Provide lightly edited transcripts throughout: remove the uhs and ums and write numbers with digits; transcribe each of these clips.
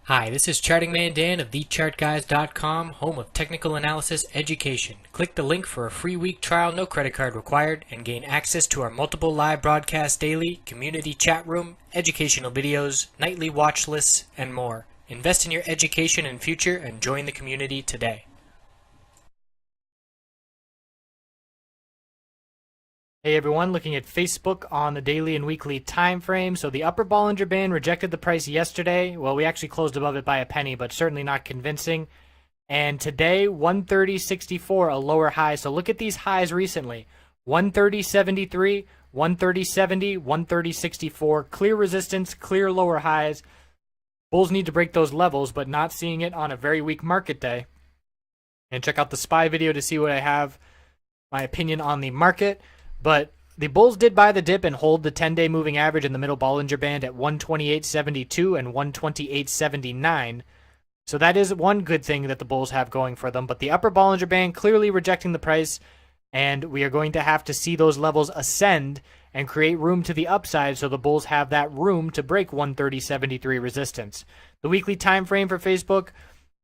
Hi, this is Charting Man Dan of TheChartGuys.com, home of technical analysis education. Click the link for a free week trial, no credit card required, and gain access to our multiple live broadcasts daily, community chat room, educational videos, nightly watch lists, and more. Invest in your education and future and join the community today. Hey everyone, looking at Facebook on the daily and weekly time frame. So the upper Bollinger Band rejected the price yesterday. Well, we actually closed above it by a penny, but certainly not convincing. And today, 130.64, a lower high. So look at these highs recently. 130.73, 130.70, 130.64. Clear resistance, clear lower highs. Bulls need to break those levels, but not seeing it on a very weak market day. And check out the SPY video to see what I have, my opinion on the market. But the bulls did buy the dip and hold the 10-day moving average in the middle Bollinger Band at 128.72 and 128.79. So that is one good thing that the bulls have going for them. But the upper Bollinger Band clearly rejecting the price, and we are going to have to see those levels ascend and create room to the upside so the bulls have that room to break 130.73 resistance. The weekly time frame for Facebook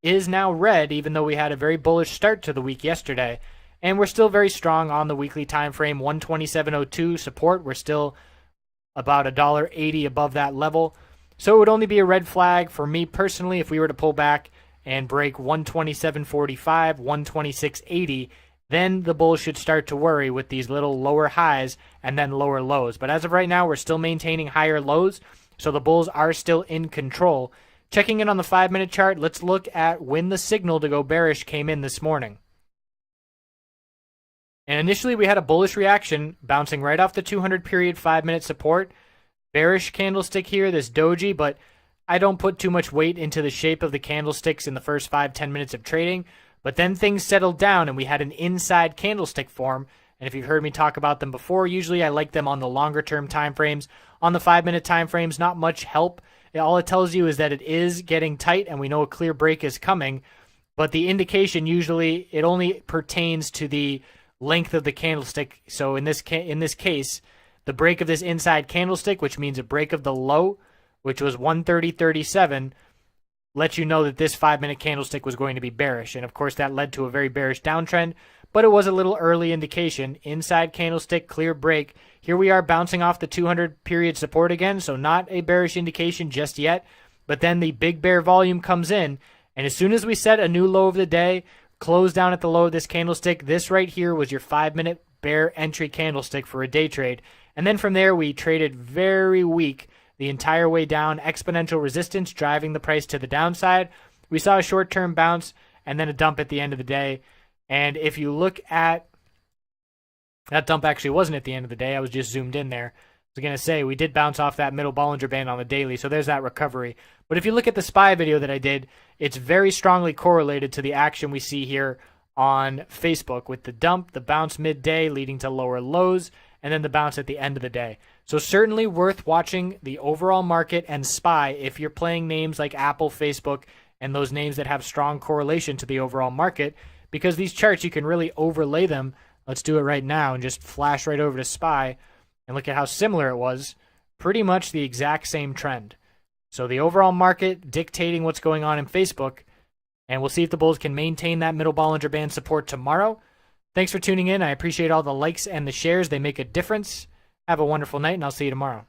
is now red, even though we had a very bullish start to the week yesterday. And we're still very strong on the weekly time frame. 127.02 support. We're still about $1.80 above that level. So it would only be a red flag for me personally if we were to pull back and break 127.45, 126.80. Then the bulls should start to worry with these little lower highs and then lower lows. But as of right now, we're still maintaining higher lows. So the bulls are still in control. Checking in on the 5-minute chart, let's look at when the signal to go bearish came in this morning. And initially we had a bullish reaction bouncing right off the 200 period 5-minute support. Bearish candlestick here, this doji, but I don't put too much weight into the shape of the candlesticks in the first 5-10 minutes of trading. But then things settled down and we had an inside candlestick form. And if you've heard me talk about them before, usually I like them on the longer term time frames. On the 5-minute time frames, not much help. All it tells you is that it is getting tight and we know a clear break is coming. But the indication usually, it only pertains to the length of the candlestick. So in this case, the break of this inside candlestick, which means a break of the low, which was 130.37, lets you know that this 5-minute candlestick was going to be bearish. And of course, that led to a very bearish downtrend, but it was a little early indication. Inside candlestick, clear break. Here we are bouncing off the 200 period support again, so not a bearish indication just yet. But then the big bear volume comes in, and as soon as we set a new low of the day, close down at the low of this candlestick, this right here was your 5-minute bear entry candlestick for a day trade. And then from there, we traded very weak the entire way down, exponential resistance driving the price to the downside. We saw a short-term bounce and then a dump at the end of the day. And if you look at that dump, actually wasn't at the end of the day. I was just zoomed in there. I was going to say, we did bounce off that middle Bollinger Band on the daily, so there's that recovery. But if you look at the SPY video that I did, it's very strongly correlated to the action we see here on Facebook with the dump, the bounce midday leading to lower lows, and then the bounce at the end of the day. So certainly worth watching the overall market and SPY if you're playing names like Apple, Facebook, and those names that have strong correlation to the overall market, because these charts, you can really overlay them. Let's do it right now and just flash right over to SPY. And look at how similar it was. Pretty much the exact same trend. So the overall market dictating what's going on in Facebook. And we'll see if the bulls can maintain that middle Bollinger Band support tomorrow. Thanks for tuning in. I appreciate all the likes and the shares. They make a difference. Have a wonderful night, and I'll see you tomorrow.